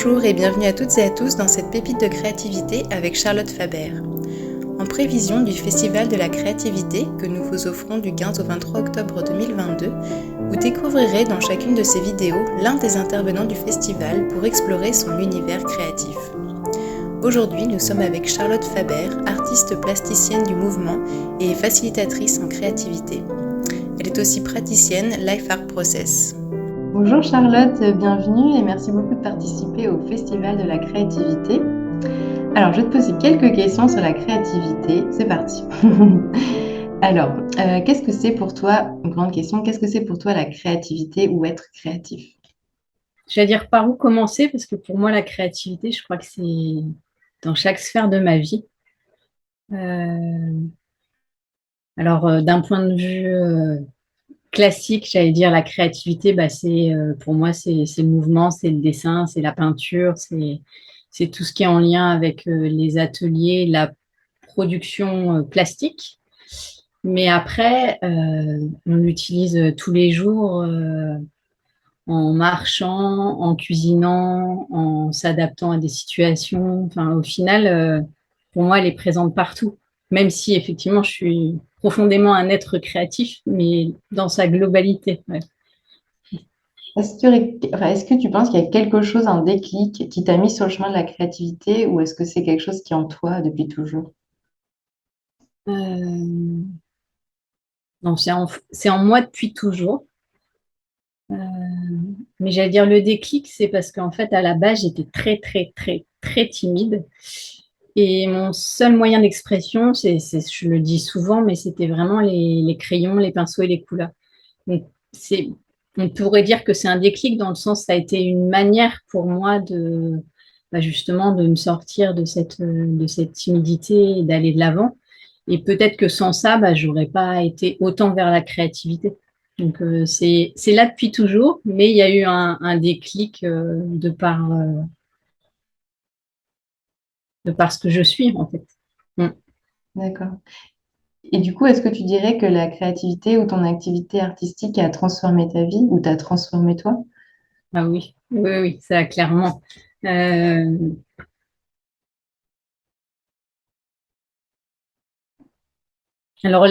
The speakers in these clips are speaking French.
Bonjour et bienvenue à toutes et à tous dans cette pépite de créativité avec Charlotte Faber. En prévision du Festival de la créativité que nous vous offrons du 15 au 23 octobre 2022, vous découvrirez dans chacune de ces vidéos l'un des intervenants du festival pour explorer son univers créatif. Aujourd'hui, nous sommes avec Charlotte Faber, artiste plasticienne du mouvement et facilitatrice en créativité. Elle est aussi praticienne Life Art Process. Bonjour Charlotte, bienvenue et merci beaucoup de participer au Festival de la créativité. Alors, je vais te poser quelques questions sur la créativité. C'est parti. Alors, qu'est-ce que c'est pour toi, une grande question, qu'est-ce que c'est pour toi la créativité ou être créatif? Je vais dire par où commencer, parce que pour moi, la créativité, je crois que c'est dans chaque sphère de ma vie. D'un point de vue classique, j'allais dire la créativité, pour moi, c'est le mouvement, c'est le dessin, c'est la peinture, c'est tout ce qui est en lien avec les ateliers, la production plastique. Mais après, on l'utilise tous les jours en marchant, en cuisinant, en s'adaptant à des situations. Enfin, au final, pour moi, elle est présente partout. Même si effectivement, je suis profondément un être créatif, mais dans sa globalité. Ouais. Est-ce que tu penses qu'il y a quelque chose, un déclic qui t'a mis sur le chemin de la créativité ou est-ce que c'est quelque chose qui est en toi depuis toujours? Euh, non, c'est en moi depuis toujours. Euh, mais j'allais dire le déclic, c'est parce qu'en fait, à la base, j'étais très, très, très, très timide. Et mon seul moyen d'expression, je le dis souvent, mais c'était vraiment les crayons, les pinceaux et les couleurs. Donc, on pourrait dire que c'est un déclic dans le sens, ça a été une manière pour moi justement, de me sortir de cette timidité et d'aller de l'avant. Et peut-être que sans ça, j'aurais pas été autant vers la créativité. Donc, c'est là depuis toujours, mais il y a eu un déclic de par ce que je suis, en fait. Mm. D'accord. Et du coup, est-ce que tu dirais que la créativité ou ton activité artistique a transformé ta vie ou t'a transformé toi? Ah oui, oui, oui, ça clairement. Euh, alors,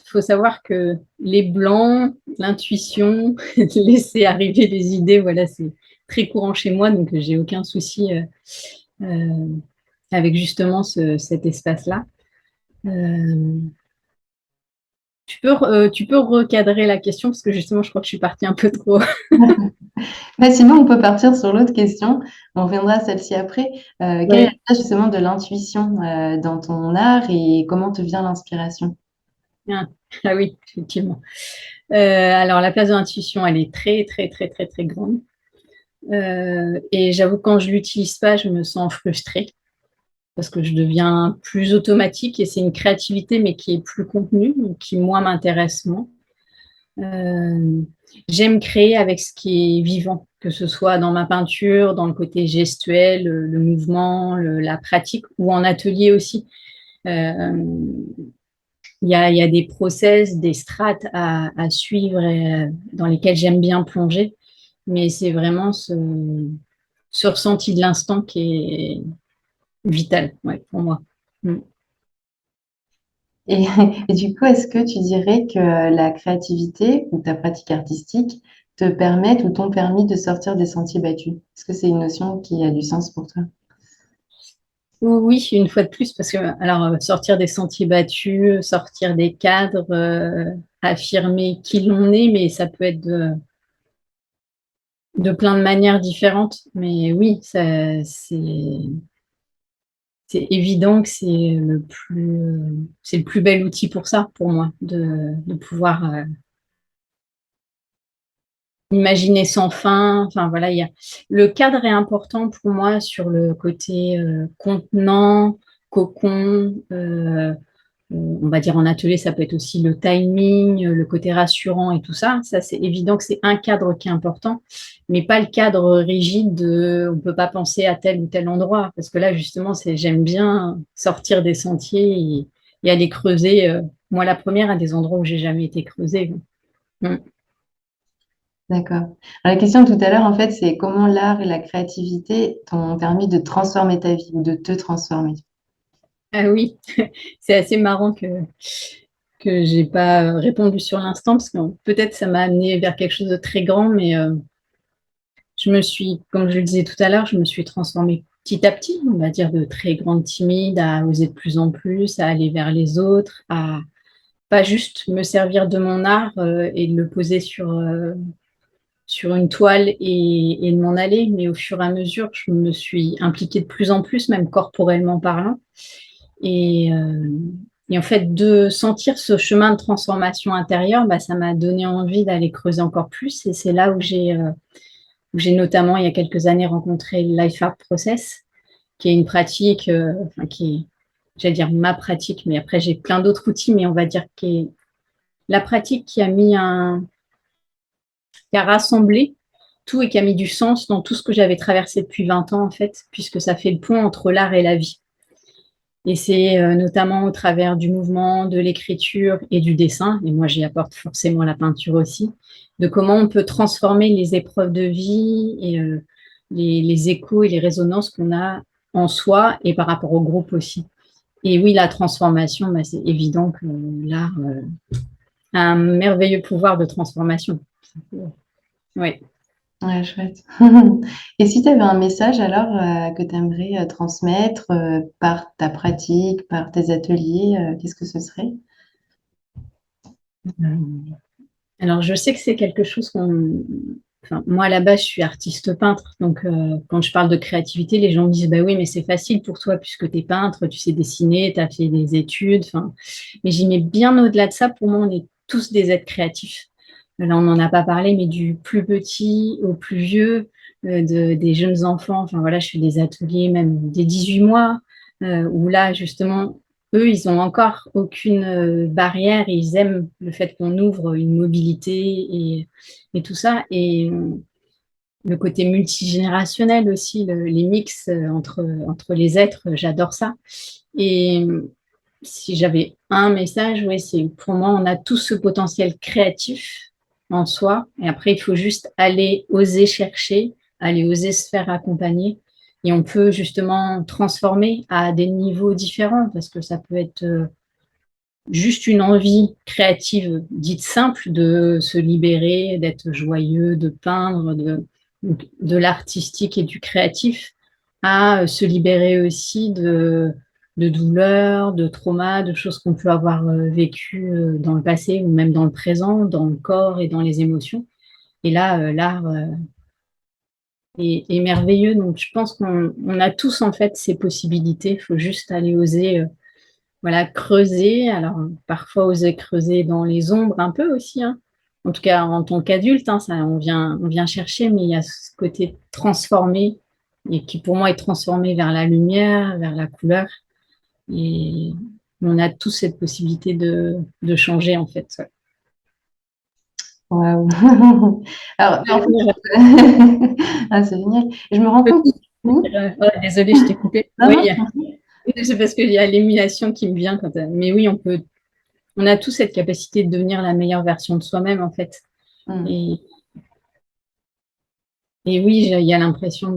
faut savoir que les blancs, l'intuition, laisser arriver les idées, voilà, c'est très courant chez moi, donc j'ai aucun souci euh, avec justement cet espace-là. Euh, tu peux recadrer la question parce que justement, je crois que je suis partie un peu trop. Sinon, on peut partir sur l'autre question. On reviendra à celle-ci après. Quelle est la Ouais. place justement de l'intuition dans ton art et comment te vient l'inspiration? Ah, ah oui, effectivement. Alors, la place de l'intuition, elle est très, très, très, très, très grande. Et j'avoue, quand je l'utilise pas, je me sens frustrée parce que je deviens plus automatique et c'est une créativité, mais qui est plus contenue, donc qui, moi, m'intéresse moins. Euh, J'aime créer avec ce qui est vivant, que ce soit dans ma peinture, dans le côté gestuel, le mouvement, la pratique ou en atelier aussi. Euh, il y a des process, des strates à suivre et, dans lesquels j'aime bien plonger, mais c'est vraiment ce ressenti de l'instant qui est vital, ouais, pour moi. Mm. Et, et du coup, est-ce que tu dirais que la créativité ou ta pratique artistique te permettent ou t'ont permis de sortir des sentiers battus? Est-ce que c'est une notion qui a du sens pour toi? Oui, une fois de plus, parce que alors sortir des sentiers battus, sortir des cadres, affirmer qui l'on est, mais ça peut être de plein de manières différentes. Mais oui, c'est évident que c'est le plus bel outil pour ça, pour moi, de pouvoir imaginer sans fin. Enfin voilà, le cadre est important pour moi sur le côté contenant, cocon. On va dire en atelier, ça peut être aussi le timing, le côté rassurant et tout ça. Ça, c'est évident que c'est un cadre qui est important, mais pas le cadre rigide de on ne peut pas penser à tel ou tel endroit. Parce que là, justement, j'aime bien sortir des sentiers et aller creuser. Moi, la première, à des endroits où j'ai jamais été creusée. Mm. D'accord. Alors, la question de tout à l'heure, en fait, c'est comment l'art et la créativité t'ont permis de transformer ta vie ou de te transformer. Ah oui, c'est assez marrant que j'ai pas répondu sur l'instant, parce que peut-être ça m'a amené vers quelque chose de très grand, mais je me suis, comme je le disais tout à l'heure, je me suis transformée petit à petit, on va dire de très grande timide à oser de plus en plus, à aller vers les autres, à pas juste me servir de mon art et de le poser sur une toile et de m'en aller, mais au fur et à mesure, je me suis impliquée de plus en plus, même corporellement parlant. Et, euh, et en fait, de sentir ce chemin de transformation intérieure, bah, ça m'a donné envie d'aller creuser encore plus. Et c'est là où j'ai notamment, il y a quelques années, rencontré le Life Art Process, qui est une pratique, enfin, qui est, j'allais dire ma pratique, mais après j'ai plein d'autres outils, mais on va dire qui est la pratique qui a rassemblé tout et qui a mis du sens dans tout ce que j'avais traversé depuis 20 ans, en fait, puisque ça fait le pont entre l'art et la vie. Et c'est notamment au travers du mouvement, de l'écriture et du dessin, et moi j'y apporte forcément la peinture aussi, de comment on peut transformer les épreuves de vie et les échos et les résonances qu'on a en soi et par rapport au groupe aussi. Et oui, la transformation, bah, c'est évident que l'art a un merveilleux pouvoir de transformation. Oui. Ouais, chouette. Et si tu avais un message alors que tu aimerais transmettre par ta pratique, par tes ateliers, qu'est-ce que ce serait? Alors, je sais que c'est quelque chose qu'on... Enfin, moi, à la base, je suis artiste peintre. Donc, quand je parle de créativité, les gens me disent, bah oui, mais c'est facile pour toi puisque tu es peintre, tu sais dessiner, tu as fait des études. Enfin, mais j'y mets bien au-delà de ça. Pour moi, on est tous des êtres créatifs. Là, on n'en a pas parlé, mais du plus petit au plus vieux, des jeunes enfants. Enfin, voilà, je fais des ateliers, même des 18 mois, où là, justement, eux, ils n'ont encore aucune barrière. Ils aiment le fait qu'on ouvre une mobilité et tout ça. Et le côté multigénérationnel aussi, les mix entre les êtres, j'adore ça. Et si j'avais un message, oui, c'est pour moi, on a tous ce potentiel créatif en soi. Et après, il faut juste aller oser chercher, aller oser se faire accompagner. Et on peut justement transformer à des niveaux différents parce que ça peut être juste une envie créative dite simple de se libérer, d'être joyeux, de peindre, de l'artistique et du créatif, à se libérer aussi de douleurs, de traumas, de choses qu'on peut avoir vécues dans le passé ou même dans le présent, dans le corps et dans les émotions. Et là, l'art est merveilleux. Donc, je pense qu'on a tous en fait ces possibilités. Il faut juste aller oser voilà, creuser. Alors, parfois, oser creuser dans les ombres un peu aussi, hein. En tout cas, en tant qu'adulte, hein, ça, on vient chercher, mais il y a ce côté transformé, et qui pour moi est transformé vers la lumière, vers la couleur. Et on a tous cette possibilité de changer, en fait. Ouais. Waouh. Alors, en fait, ah, c'est génial. Et je me rends Je peux compte. désolée, je t'ai coupé. Non, Oui, non. c'est parce qu'il y a l'émulation qui me vient. Mais oui, on a tous cette capacité de devenir la meilleure version de soi-même, en fait. Mm. Et, et oui, il y a l'impression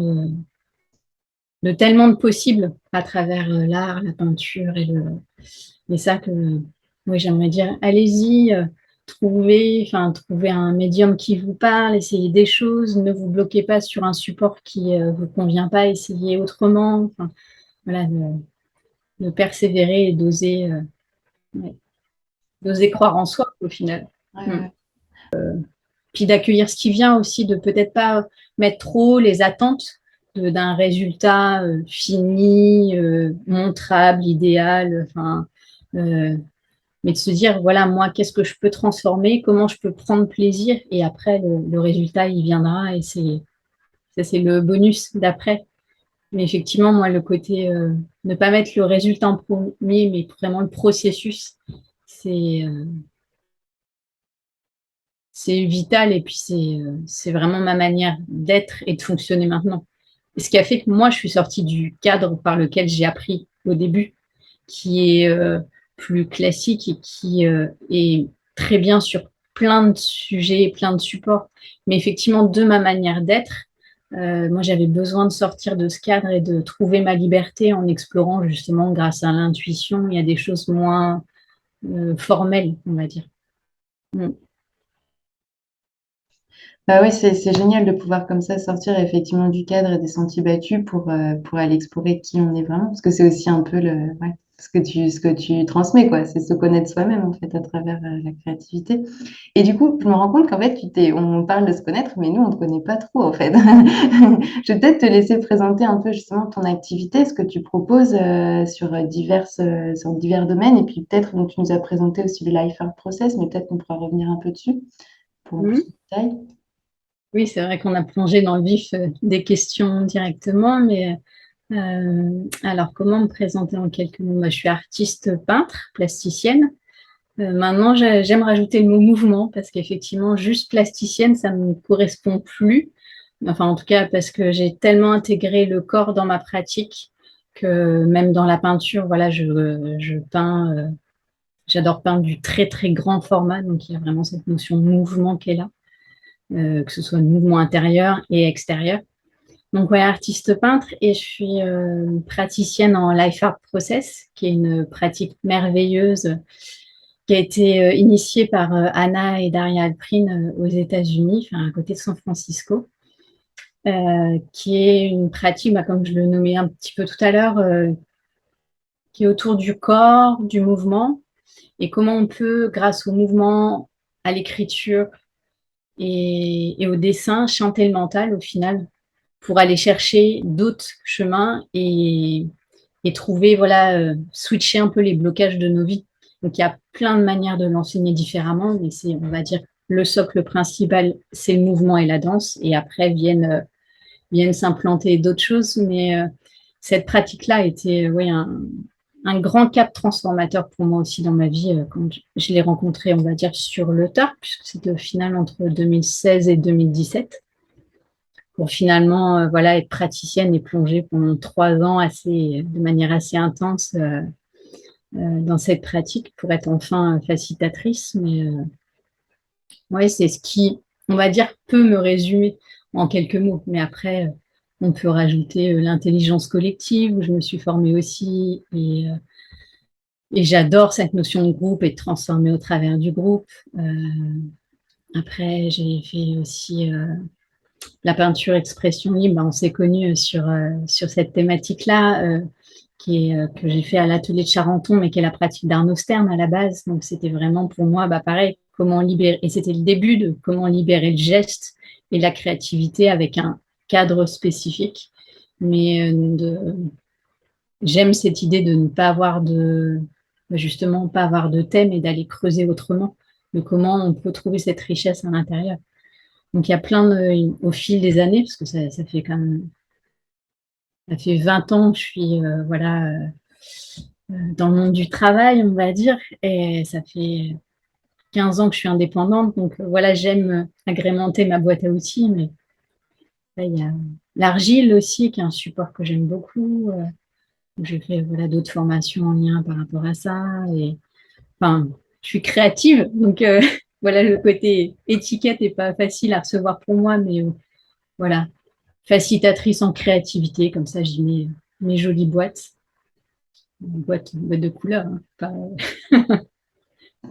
de tellement de possibles à travers l'art, la peinture et ça que oui, j'aimerais dire, allez-y, trouver un médium qui vous parle, essayez des choses, ne vous bloquez pas sur un support qui ne vous convient pas, essayez autrement. Enfin, voilà, de persévérer et ouais, d'oser croire en soi au final. Ouais, Mm. ouais. Puis d'accueillir ce qui vient aussi, de peut-être pas mettre trop les attentes d'un résultat fini, montrable, idéal, enfin, mais de se dire, voilà, moi, qu'est-ce que je peux transformer, comment je peux prendre plaisir, et après, le résultat, il viendra, et ça, c'est le bonus d'après. Mais effectivement, moi, le côté, ne pas mettre le résultat en premier, mais vraiment le processus, c'est c'est vital et puis c'est vraiment ma manière d'être et de fonctionner maintenant. Et ce qui a fait que moi, je suis sortie du cadre par lequel j'ai appris au début, qui est plus classique et qui est très bien sur plein de sujets, plein de supports. Mais effectivement, de ma manière d'être, moi, j'avais besoin de sortir de ce cadre et de trouver ma liberté en explorant justement grâce à l'intuition. Il y a des choses moins formelles, on va dire. Mm. Bah oui, c'est génial de pouvoir comme ça sortir effectivement du cadre et des sentiers battus pour aller explorer qui on est vraiment, parce que c'est aussi un peu ouais, ce que tu transmets, quoi. C'est se connaître soi-même, en fait, à travers la créativité. Et du coup, je me rends compte qu'en fait, on parle de se connaître, mais nous, on ne te connaît pas trop, en fait. Je vais peut-être te laisser présenter un peu justement ton activité, ce que tu proposes sur divers domaines, et puis peut-être, donc tu nous as présenté aussi le Life Art Process, mais peut-être qu'on pourra revenir un peu dessus pour plus Mm. de détails. Oui, c'est vrai qu'on a plongé dans le vif des questions directement, mais alors comment me présenter en quelques mots? Moi, je suis artiste peintre, plasticienne. Maintenant, j'aime rajouter le mot mouvement parce qu'effectivement, juste plasticienne, ça ne me correspond plus. Enfin, en tout cas, parce que j'ai tellement intégré le corps dans ma pratique que même dans la peinture, voilà, je peins, j'adore peindre du très, très grand format. Donc, il y a vraiment cette notion de mouvement qui est là, que ce soit le mouvement intérieur et extérieur. Donc, ouais, artiste peintre et je suis praticienne en Life Art Process, qui est une pratique merveilleuse qui a été initiée par Anna et Daria Alprin aux États-Unis, enfin, à côté de San Francisco, qui est une pratique, bah, comme je le nommais un petit peu tout à l'heure, qui est autour du corps, du mouvement, et comment on peut, grâce au mouvement, à l'écriture et au dessin, chanter le mental au final, pour aller chercher d'autres chemins et trouver, voilà, switcher un peu les blocages de nos vies. Donc, il y a plein de manières de l'enseigner différemment, mais c'est, on va dire, le socle principal, c'est le mouvement et la danse. Et après viennent s'implanter d'autres choses. Mais cette pratique-là a été ouais, un grand cap transformateur pour moi aussi dans ma vie quand je l'ai rencontré, on va dire, sur le tard, puisque c'était au final entre 2016 et 2017 pour finalement voilà, être praticienne et plonger pendant 3 ans de manière assez intense dans cette pratique pour être enfin facilitatrice. Mais ouais, c'est ce qui, on va dire, peut me résumer en quelques mots. Mais après, on peut rajouter l'intelligence collective, où je me suis formée aussi. Et j'adore cette notion de groupe et de transformer au travers du groupe. Après, j'ai fait aussi la peinture expression libre, on s'est connus sur cette thématique-là, que j'ai fait à l'atelier de Charenton, mais qui est la pratique d'Arnaud Stern à la base. Donc, c'était vraiment pour moi, bah, pareil, comment libérer, et c'était le début de comment libérer le geste et la créativité avec un cadre spécifique. Mais j'aime cette idée de ne pas avoir justement, pas avoir de thème et d'aller creuser autrement, de comment on peut trouver cette richesse à l'intérieur. Donc, il y a plein au fil des années, parce que ça fait quand même, ça fait 20 ans que je suis voilà, dans le monde du travail, on va dire, et ça fait 15 ans que je suis indépendante. Donc, voilà, j'aime agrémenter ma boîte à outils, mais là, il y a l'argile aussi, qui est un support que j'aime beaucoup. J'ai fait voilà, d'autres formations en lien par rapport à ça. Et, enfin, je suis créative, donc voilà, le côté étiquette n'est pas facile à recevoir pour moi, mais voilà, facilitatrice en créativité, comme ça j'y mets mes jolies boîtes, boîtes de couleurs, hein,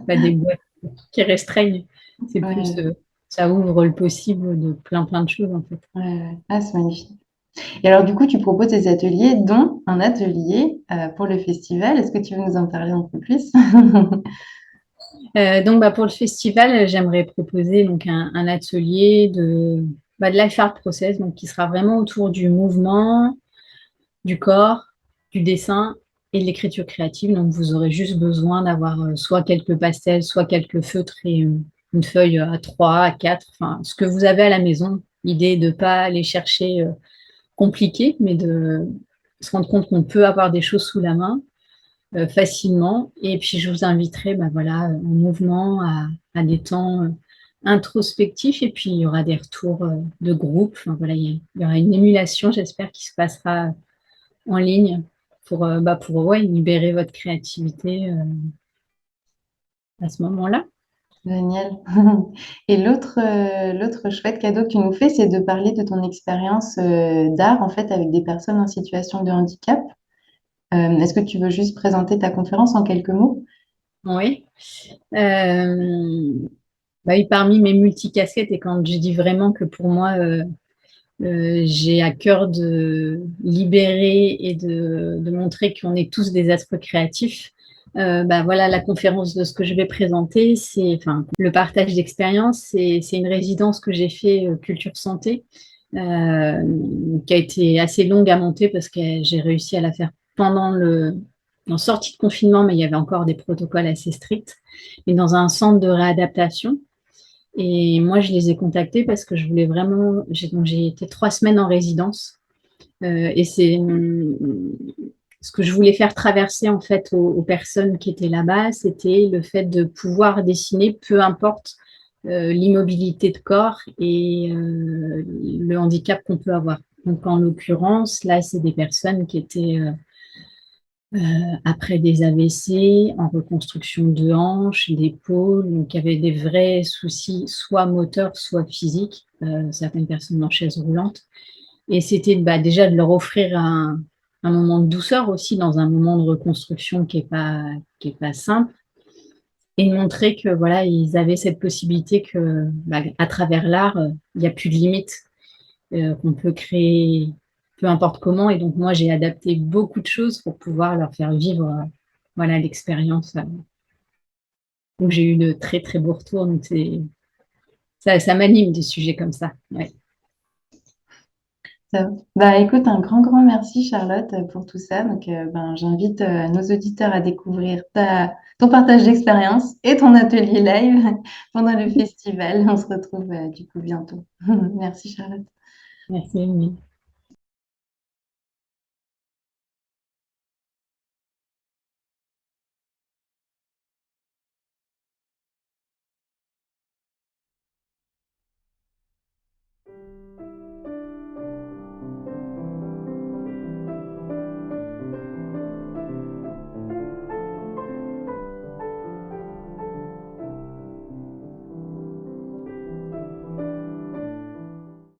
pas des boîtes qui restreignent, c'est plus, Ouais, ça ouvre le possible de plein de choses en fait. ouais. Ah, c'est magnifique. Et alors, du coup, tu proposes des ateliers, dont un atelier pour le festival. Est-ce que tu veux nous en parler un peu plus? Donc bah, pour le festival, j'aimerais proposer donc un atelier de Life Art Process, donc qui sera vraiment autour du mouvement, du corps, du dessin et de l'écriture créative. Donc, vous aurez juste besoin d'avoir soit quelques pastels, soit quelques feutres et une feuille à 3, à 4, enfin, ce que vous avez à la maison. L'idée de ne pas aller chercher compliqué, mais de se rendre compte qu'on peut avoir des choses sous la main facilement. Et puis, je vous inviterai voilà, en mouvement à des temps introspectifs. Et puis, il y aura des retours de groupe. Enfin, voilà, il y aura une émulation, j'espère, qui se passera en ligne pour ouais, libérer votre créativité à ce moment-là. Génial. Et l'autre chouette cadeau que tu nous fais, c'est de parler de ton expérience d'art en fait avec des personnes en situation de handicap. Est-ce que tu veux juste présenter ta conférence en quelques mots? Oui. Bah oui, parmi mes multicasquettes, et quand je dis vraiment que pour moi, j'ai à cœur de libérer et de montrer qu'on est tous des êtres créatifs. Bah voilà, la conférence de ce que je vais présenter, c'est enfin, le partage d'expérience, c'est une résidence que j'ai fait Culture Santé, qui a été assez longue à monter parce que j'ai réussi à la faire en sortie de confinement, mais il y avait encore des protocoles assez stricts, et dans un centre de réadaptation. Et moi, je les ai contactés parce que je voulais vraiment. J'ai été 3 semaines en résidence. Et c'est ce que je voulais faire traverser en fait aux personnes qui étaient là-bas, c'était le fait de pouvoir dessiner, peu importe l'immobilité de corps et le handicap qu'on peut avoir. Donc, en l'occurrence, là, c'est des personnes qui étaient après des AVC, en reconstruction de hanches, d'épaule, donc il y avait des vrais soucis, soit moteurs, soit physiques, certaines personnes en chaise roulante. Et c'était déjà de leur offrir un moment de douceur aussi dans un moment de reconstruction qui est pas simple, et de montrer que voilà, ils avaient cette possibilité que à travers l'art, il n'y a plus de limites, qu'on peut créer peu importe comment. Et donc, moi, j'ai adapté beaucoup de choses pour pouvoir leur faire vivre voilà, l'expérience. Donc, j'ai eu de très, très beaux retours. Donc, ça m'anime des sujets comme ça. Ouais. Bah, écoute, un grand merci Charlotte pour tout ça. Donc, j'invite nos auditeurs à découvrir ton partage d'expérience et ton atelier live pendant le festival. On se retrouve du coup bientôt. Merci Charlotte. Merci, Amy.